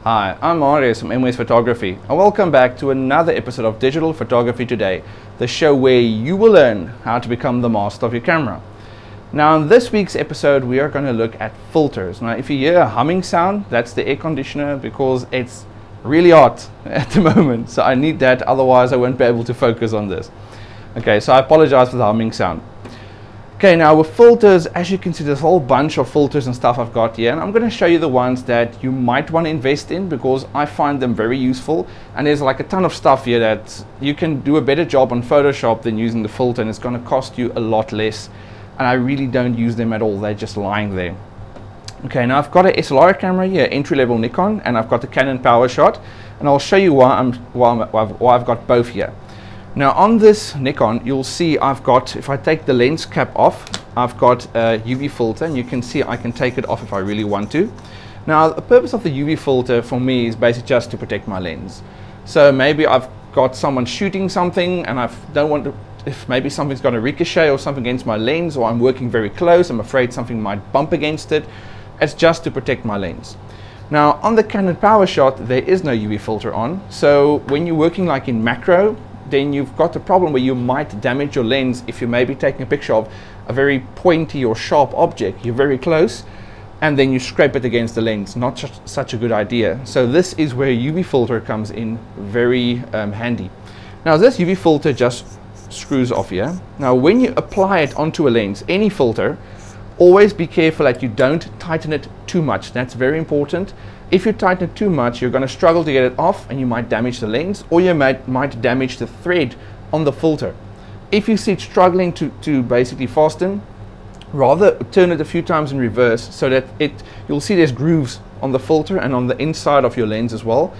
Hi, I'm Marius from MWS Photography and welcome back to another episode of Digital Photography Today, the show where you will learn how to become the master of your camera. Now in this week's episode we are going to look at filters. Now if you hear a humming sound, that's the air conditioner because it's really hot at the moment, so I need that, otherwise I won't be able to focus on this. Okay, so I apologize for the humming sound. Okay, now with filters, as you can see, there's a whole bunch of filters and stuff I've got here, and I'm going to show you the ones that you might want to invest in because I find them very useful, and there's like a ton of stuff here that you can do a better job on Photoshop than using the filter, and it's going to cost you a lot less, and I really don't use them at all. They're just lying there. Okay, now I've got an SLR camera here, entry-level Nikon, and I've got the Canon Powershot, and I'll show you why I've got both here. Now on this Nikon, you'll see I've got, if I take the lens cap off, I've got a UV filter, and you can see I can take it off if I really want to. Now the purpose of the UV filter for me is basically just to protect my lens. So maybe I've got someone shooting something and I don't want to, if maybe something's got a ricochet or something against my lens, or I'm working very close, I'm afraid something might bump against it. It's just to protect my lens. Now on the Canon Powershot there is no UV filter on, so when you're working like in macro, then you've got a problem where you might damage your lens if you're maybe taking a picture of a very pointy or sharp object. You're very close and then you scrape it against the lens. Not such a good idea. So this is where UV filter comes in very handy. Now this UV filter just screws off here. Now when you apply it onto a lens, any filter, always be careful that you don't tighten it too much. That's very important. If you tighten it too much, you're going to struggle to get it off and you might damage the lens, or you might damage the thread on the filter. If you see it struggling to basically fasten, rather turn it a few times in reverse so that you'll see there's grooves on the filter and on the inside of your lens as well.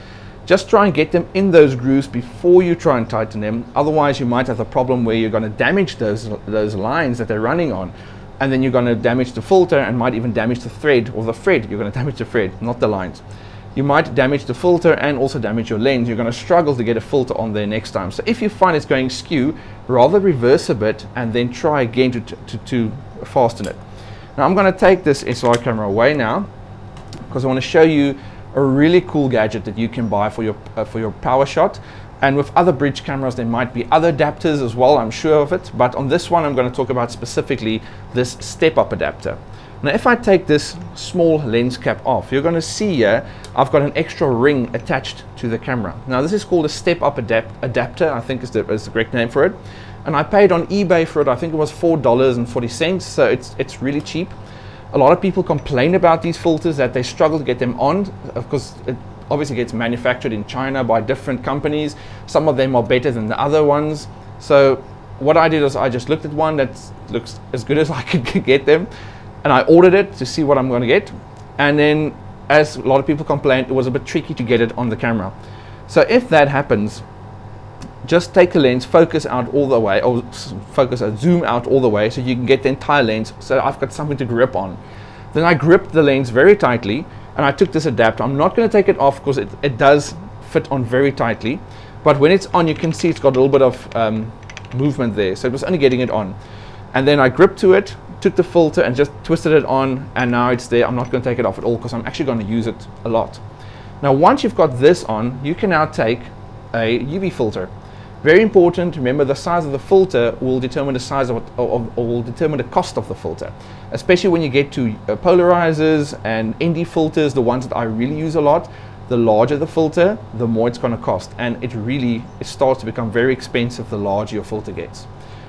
Just try and get them in those grooves before you try and tighten them. Otherwise you might have a problem where you're going to damage those lines that they're running on. And then you're going to damage the filter and might even damage the thread, or the thread. You're going to damage the thread, not the lines. You might damage the filter and also damage your lens. You're going to struggle to get a filter on there next time. So if you find it's going skew, rather reverse a bit and then try again to fasten it. Now I'm going to take this SLR camera away now because I want to show you a really cool gadget that you can buy for your Powershot. And with other bridge cameras there might be other adapters as well, I'm sure of it, but on this one I'm going to talk about specifically this step-up adapter. Now if I take this small lens cap off, you're going to see here I've got an extra ring attached to the camera. Now this is called a step-up adapter, I think is the correct name for it, and I paid on eBay for it, I think it was $4.40, so it's really cheap. A lot of people complain about these filters, that they struggle to get them on, of course it obviously gets manufactured in China by different companies. Some of them are better than the other ones. So what I did is I just looked at one that looks as good as I could get them, and I ordered it to see what I'm going to get. And then, as a lot of people complained, it was a bit tricky to get it on the camera. So if that happens, just take the lens, focus out all the way, or zoom out all the way so you can get the entire lens, so I've got something to grip on. Then I gripped the lens very tightly and I took this adapter. I'm not going to take it off because it does fit on very tightly, but when it's on you can see it's got a little bit of movement there, so it was only getting it on. And then I gripped to it, took the filter and just twisted it on, and now it's there. I'm not going to take it off at all because I'm actually going to use it a lot. Now once you've got this on, you can now take a UV filter. Very important, remember the size of the filter will determine the size of or will determine the cost of the filter. Especially when you get to polarizers and ND filters, the ones that I really use a lot, the larger the filter, the more it's going to cost. And it starts to become very expensive the larger your filter gets.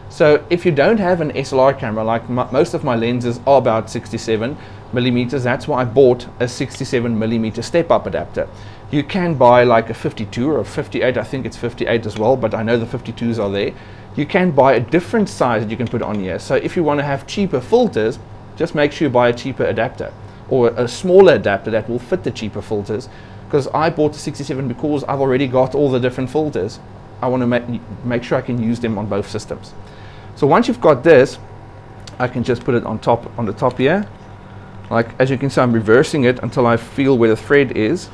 So if you don't have an SLR camera, like most of my lenses are about 67mm, that's why I bought a 67mm step-up adapter. You can buy like a 52 or a 58, I think it's 58 as well, but I know the 52s are there. You can buy a different size that you can put on here. So if you want to have cheaper filters, just make sure you buy a cheaper adapter, or a smaller adapter that will fit the cheaper filters, because I bought the 67 because I've already got all the different filters. I want to make sure I can use them on both systems. So once you've got this, I can just put it on the top here. Like as you can see, I'm reversing it until I feel where the thread is,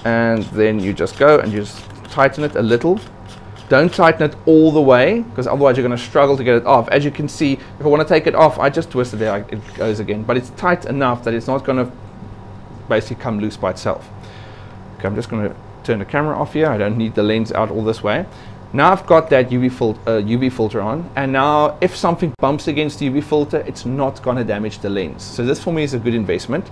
and then you just go and you just tighten it a little. Don't tighten it all the way, because otherwise you're going to struggle to get it off. As you can see, if I want to take it off, I just twist it there, it goes again. But it's tight enough that it's not going to basically come loose by itself. Okay, I'm just going to turn the camera off here. I don't need the lens out all this way. Now I've got that UV filter on, and now if something bumps against the UV filter, it's not going to damage the lens. So this for me is a good investment.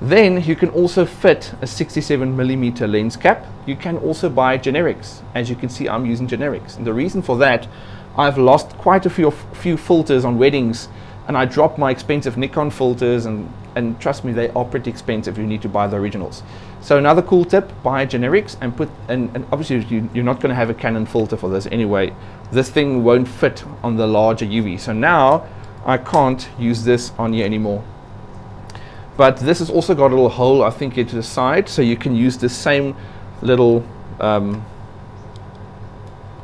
Then you can also fit a 67mm lens cap. You can also buy generics. As you can see, I'm using generics. And the reason for that, I've lost quite a few filters on weddings, and I dropped my expensive Nikon filters, and trust me, they are pretty expensive. You need to buy the originals. So another cool tip, buy generics and put, and obviously you're not going to have a Canon filter for this anyway. This thing won't fit on the larger UV. So now I can't use this on here anymore. But this has also got a little hole, I think, into the side, so you can use the same little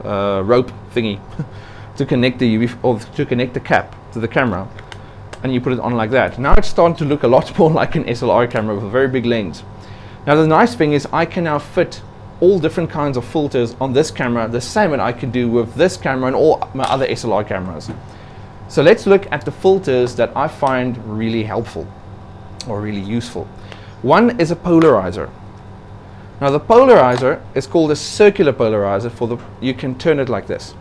rope thingy to connect the UV, or to connect the cap to the camera, and you put it on like that. Now it's starting to look a lot more like an SLR camera with a very big lens. Now the nice thing is I can now fit all different kinds of filters on this camera, the same that I can do with this camera and all my other SLR cameras. So let's look at the filters that I find really helpful or really useful. One is a polarizer. Now the polarizer is called a circular polarizer. You can turn it like this.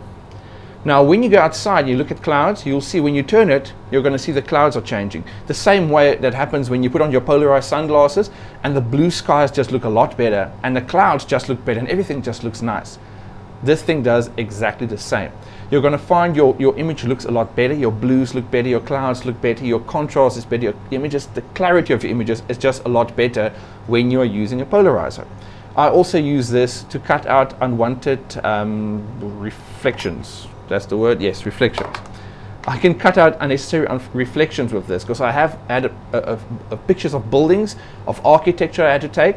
Now when you go outside, you look at clouds, you'll see when you turn it, you're going to see the clouds are changing. The same way that happens when you put on your polarized sunglasses, and the blue skies just look a lot better, and the clouds just look better, and everything just looks nice. This thing does exactly the same. You're going to find your image looks a lot better, your blues look better, your clouds look better, your contrast is better, your images, the clarity of your images is just a lot better when you're using a polarizer. I also use this to cut out unwanted reflections. That's the word, yes, reflections. I can cut out unnecessary reflections with this, because I have had pictures of buildings, of architecture I had to take,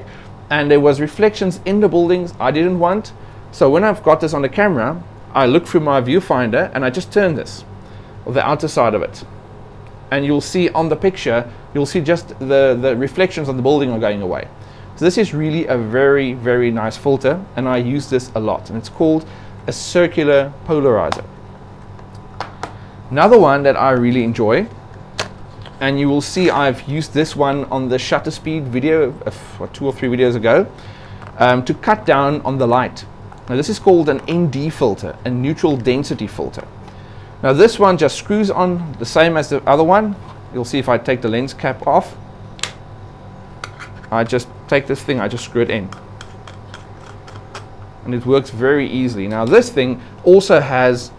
and there was reflections in the buildings I didn't want. So when I've got this on the camera, I look through my viewfinder and I just turn this, or the outer side of it, and you'll see on the picture, you'll see just the reflections on the building are going away. So this is really a very, very nice filter, and I use this a lot, and it's called a circular polarizer. Another one that I really enjoy, and you will see I've used this one on the shutter speed video 2 or 3 videos ago, to cut down on the light. Now this is called an ND filter, a neutral density filter. Now this one just screws on the same as the other one. You'll see if I take the lens cap off, I just take this thing, I just screw it in, and it works very easily. Now this thing also has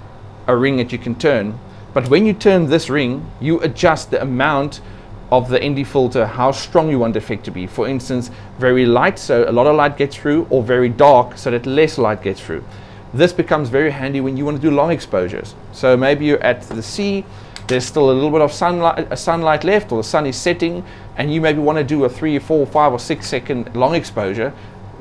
a ring that you can turn, but when you turn this ring, you adjust the amount of the ND filter, how strong you want the effect to be. For instance, very light, so a lot of light gets through, or very dark, so that less light gets through. This becomes very handy when you want to do long exposures. So maybe you're at the sea, there's still a little bit of sunlight left, or the sun is setting, and you maybe want to do a 3, 4, 5 or 6 second long exposure.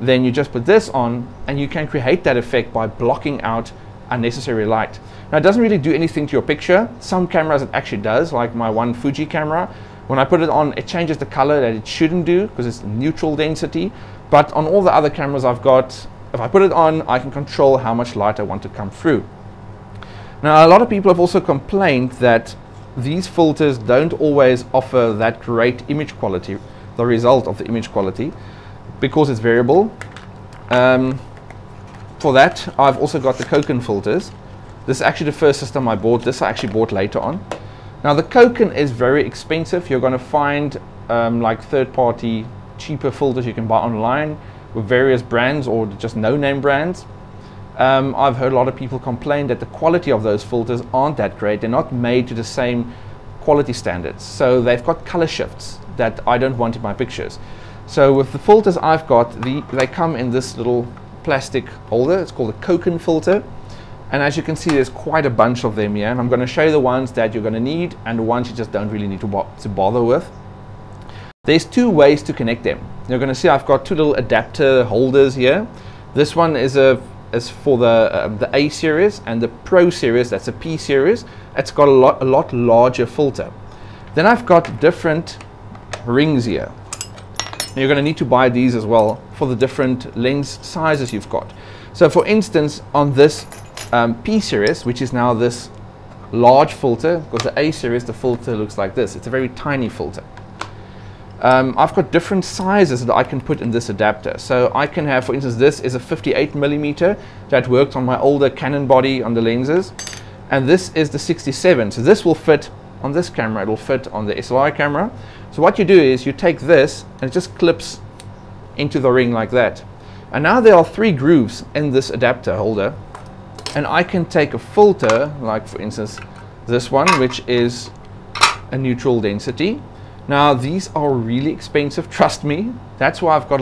Then you just put this on, and you can create that effect by blocking out unnecessary light. Now it doesn't really do anything to your picture. Some cameras it actually does, like my one Fuji camera. When I put it on, it changes the color that it shouldn't do, because it's neutral density. But on all the other cameras I've got, if I put it on, I can control how much light I want to come through. Now a lot of people have also complained that these filters don't always offer that great image quality, the result of the image quality, because it's variable. For that, I've also got the Cokin filters. This is actually the first system I bought. This I actually bought later on. Now the Cokin is very expensive. You're going to find like third-party cheaper filters you can buy online with various brands, or just no-name brands. I've heard a lot of people complain that the quality of those filters aren't that great. They're not made to the same quality standards. So they've got color shifts that I don't want in my pictures. So with the filters I've got, they come in this little plastic holder. It's called a Cokin filter. And as you can see, there's quite a bunch of them here. And I'm going to show you the ones that you're going to need and the ones you just don't really need to bother with. There's 2 ways to connect them. You're going to see I've got 2 little adapter holders here. This one is for the A series, and the Pro series, that's a P series. It's got a lot larger filter. Then I've got different rings here. And you're going to need to buy these as well for the different lens sizes you've got. So for instance, on this P series, which is now this large filter, because the A series, the filter looks like this. It's a very tiny filter. I've got different sizes that I can put in this adapter. So I can have, for instance, this is a 58mm that worked on my older Canon body on the lenses, and this is the 67. So this will fit on this camera, it will fit on the SLR camera. So what you do is you take this and it just clips into the ring like that. And now there are 3 grooves in this adapter holder, and I can take a filter, like for instance this one, which is a neutral density. Now these are really expensive, trust me. That's why I've got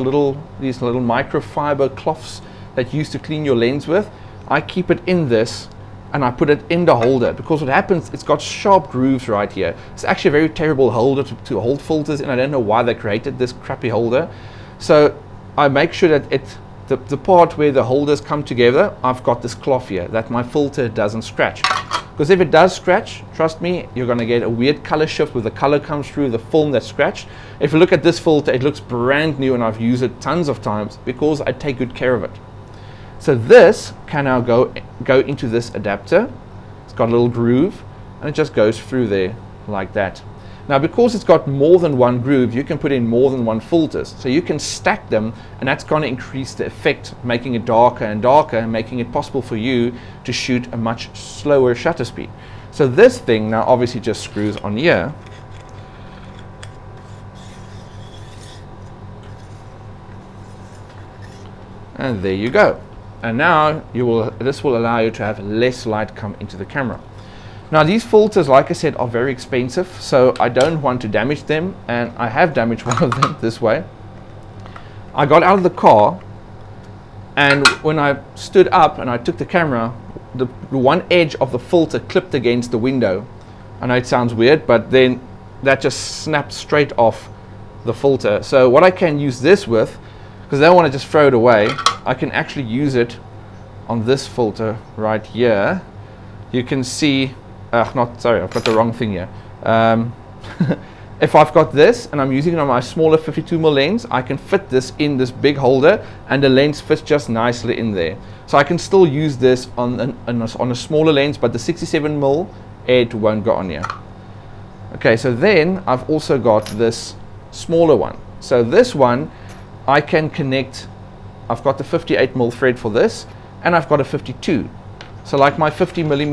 these little microfiber cloths that you use to clean your lens with. I keep it in this and I put it in the holder, because what happens, it's got sharp grooves right here. It's actually a very terrible holder to hold filters, and I don't know why they created this crappy holder. So I make sure that the part where the holders come together, I've got this cloth here that my filter doesn't scratch. Because if it does scratch, trust me, you're going to get a weird color shift where the color comes through the film that's scratched. If you look at this filter, it looks brand new, and I've used it tons of times because I take good care of it. So this can now go into this adapter. It's got a little groove and it just goes through there like that. Now because it's got more than one groove, you can put in more than one filters. So you can stack them, and that's going to increase the effect, making it darker and darker, and making it possible for you to shoot a much slower shutter speed. So this thing now obviously just screws on here. And there you go. And now this will allow you to have less light come into the camera. Now these filters, like I said, are very expensive, so I don't want to damage them, and I have damaged one of them this way. I got out of the car, and when I stood up and I took the camera, the one edge of the filter clipped against the window. I know it sounds weird, but then that just snapped straight off the filter. So what I can use this with, because I don't want to just throw it away, I can actually use it on this filter right here. You can see, I've got the wrong thing here. If I've got this and I'm using it on my smaller 52mm lens, I can fit this in this big holder, and the lens fits just nicely in there. So I can still use this on a smaller lens, but the 67mm it won't go on here. Okay, so then I've also got this smaller one. So this one I can connect. I've got the 58mm thread for this, and I've got a 52. So like my 50mm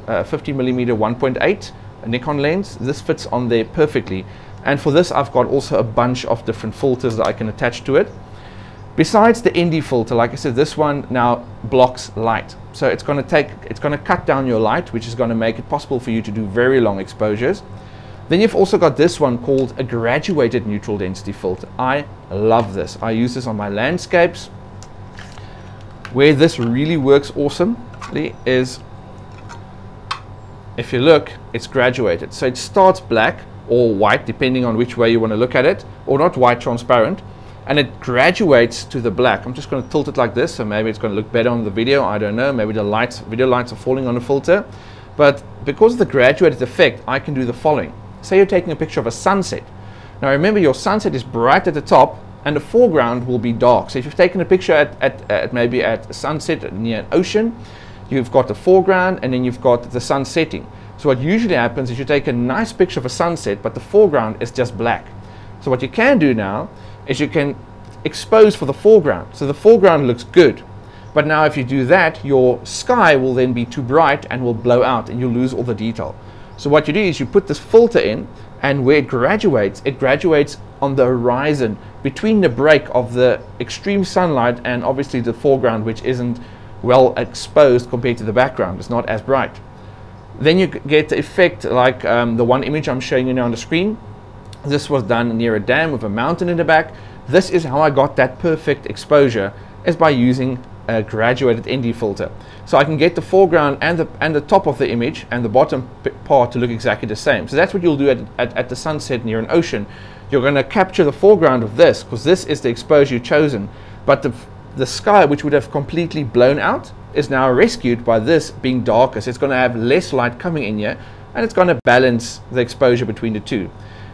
1.8 Nikon lens, this fits on there perfectly. And for this I've got also a bunch of different filters that I can attach to it. Besides the ND filter, like I said, this one now blocks light. So it's going to cut down your light, which is going to make it possible for you to do very long exposures. Then you've also got this one called a graduated neutral density filter. I love this. I use this on my landscapes. Where this really works awesomely is, if you look, it's graduated. So it starts black or white, depending on which way you want to look at it, or not white, transparent, and it graduates to the black. I'm just going to tilt it like this, so maybe it's going to look better on the video. I don't know. Maybe the video lights are falling on the filter. But because of the graduated effect, I can do the following. Say you're taking a picture of a sunset. Now remember, your sunset is bright at the top and the foreground will be dark. So if you've taken a picture maybe at sunset near an ocean, you've got the foreground and then you've got the sun setting. So what usually happens is you take a nice picture of a sunset, but the foreground is just black. So what you can do now is you can expose for the foreground. So the foreground looks good. But now if you do that, your sky will then be too bright and will blow out and you'll lose all the detail. So what you do is you put this filter in, and where it graduates on the horizon between the break of the extreme sunlight and obviously the foreground, which isn't well exposed compared to the background. It's not as bright. Then you get the effect like the one image I'm showing you now on the screen. This was done near a dam with a mountain in the back. This is how I got that perfect exposure, is by using a graduated ND filter. So I can get the foreground and the top of the image and the bottom part to look exactly the same. So that's what you'll do at the sunset near an ocean. You're going to capture the foreground of this, because this is the exposure you've chosen. But the sky, which would have completely blown out, is now rescued by this being darker. So it's going to have less light coming in here, and it's going to balance the exposure between the two.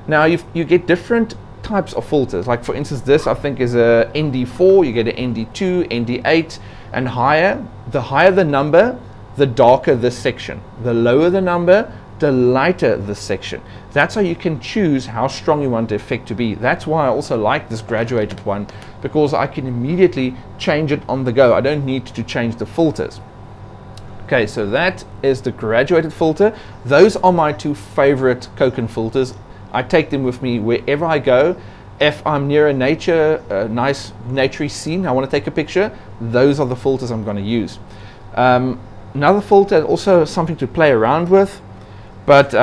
Now you get different types of filters. Like for instance, this I think is a ND4, you get an ND2, ND8 and higher. The higher the number, the darker this section. The lower the number, the lighter this section. That's how you can choose how strong you want the effect to be. That's why I also like this graduated one, because I can immediately change it on the go. I don't need to change the filters. Okay, so that is the graduated filter. Those are my two favorite Cokin filters. I take them with me wherever I go. If I'm near a nice naturey scene, I want to take a picture, those are the filters I'm going to use. Another filter, also something to play around with, but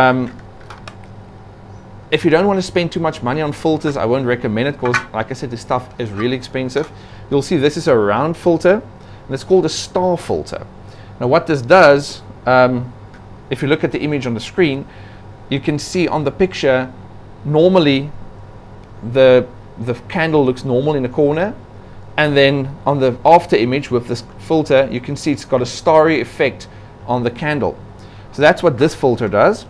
if you don't want to spend too much money on filters, I won't recommend it, because like I said, this stuff is really expensive. You'll see this is a round filter, and it's called a star filter. Now what this does, if you look at the image on the screen, you can see on the picture, normally the candle looks normal in the corner, and then on the after image with this filter, you can see it's got a starry effect on the candle. So that's what this filter does.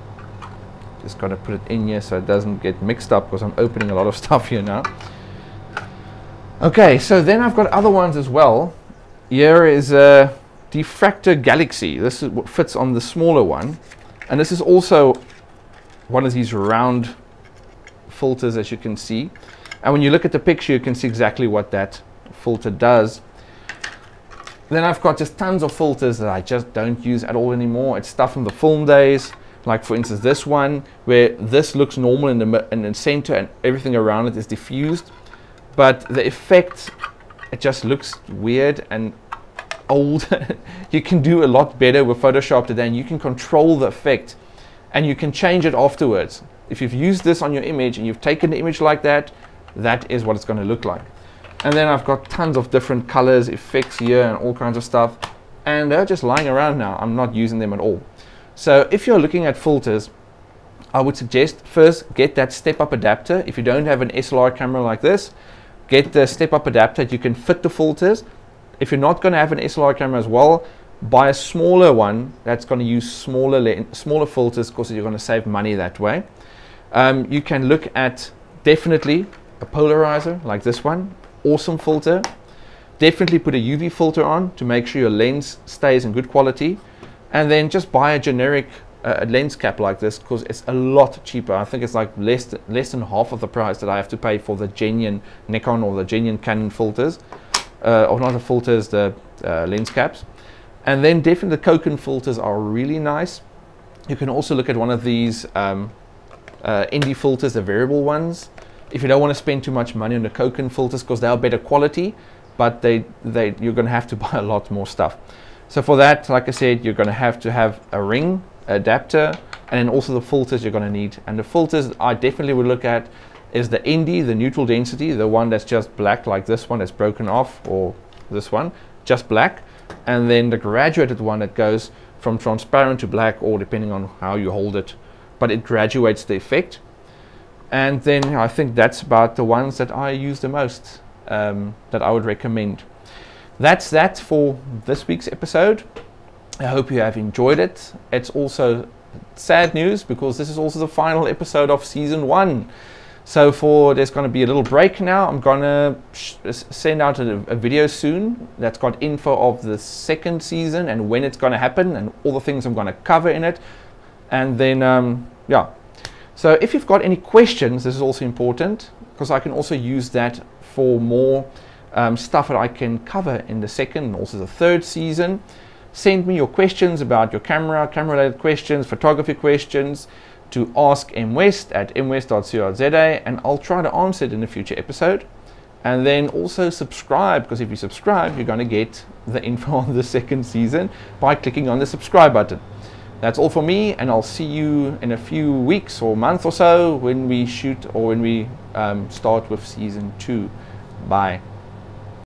Just got to put it in here so it doesn't get mixed up, because I'm opening a lot of stuff here now. Okay, so then I've got other ones as well. Here is a diffractor galaxy. This is what fits on the smaller one, and this is also one of these round filters, as you can see. And when you look at the picture, you can see exactly what that filter does. Then I've got just tons of filters that I just don't use at all anymore. It's stuff from the film days, like for instance this one, where this looks normal in the center and everything around it is diffused, but the effect, it just looks weird and old. You can do a lot better with Photoshop today, and you can control the effect and you can change it afterwards. If you've used this on your image and you've taken the image like that, that is what it's going to look like. And then I've got tons of different colors, effects here, and all kinds of stuff, and they're just lying around now. I'm not using them at all. So if you're looking at filters, I would suggest first get that step-up adapter. If you don't have an SLR camera like this, get the step-up adapter. You can fit the filters. If you're not going to have an SLR camera as well, buy a smaller one that's going to use smaller filters, because you're going to save money that way. You can look at definitely a polarizer like this one. Awesome filter. Definitely put a UV filter on to make sure your lens stays in good quality, and then just buy a generic lens cap like this, because it's a lot cheaper. I think it's like less than half of the price that I have to pay for the genuine Nikon or the genuine Canon filters, or not the filters, the lens caps. And then definitely the Cokin filters are really nice. You can also look at one of these ND filters, the variable ones. If you don't want to spend too much money on the Cokin filters, because they are better quality, but you're going to have to buy a lot more stuff. So for that, like I said, you're going to have a ring, adapter, and then also the filters you're going to need. And the filters I definitely would look at is the ND, the neutral density, the one that's just black, like this one that's broken off, or this one, just black. And then the graduated one that goes from transparent to black, or depending on how you hold it, but it graduates the effect. And then I think that's about the ones that I use the most, that I would recommend. That's that for this week's episode. I hope you have enjoyed it. It's also sad news, because this is also the final episode of season 1. So there's going to be a little break now. I'm going to send out a video soon that's got info of the second season and when it's going to happen and all the things I'm going to cover in it. And then, yeah. So if you've got any questions, this is also important, because I can also use that for more stuff that I can cover in the second and also the third season. Send me your questions about your camera-related questions, photography questions, to askmwest@mwest.co.za, and I'll try to answer it in a future episode. And then also subscribe, because if you subscribe, you're going to get the info on the second season by clicking on the subscribe button. That's all for me, and I'll see you in a few weeks or month or so when we shoot, or when we start with season 2. Bye.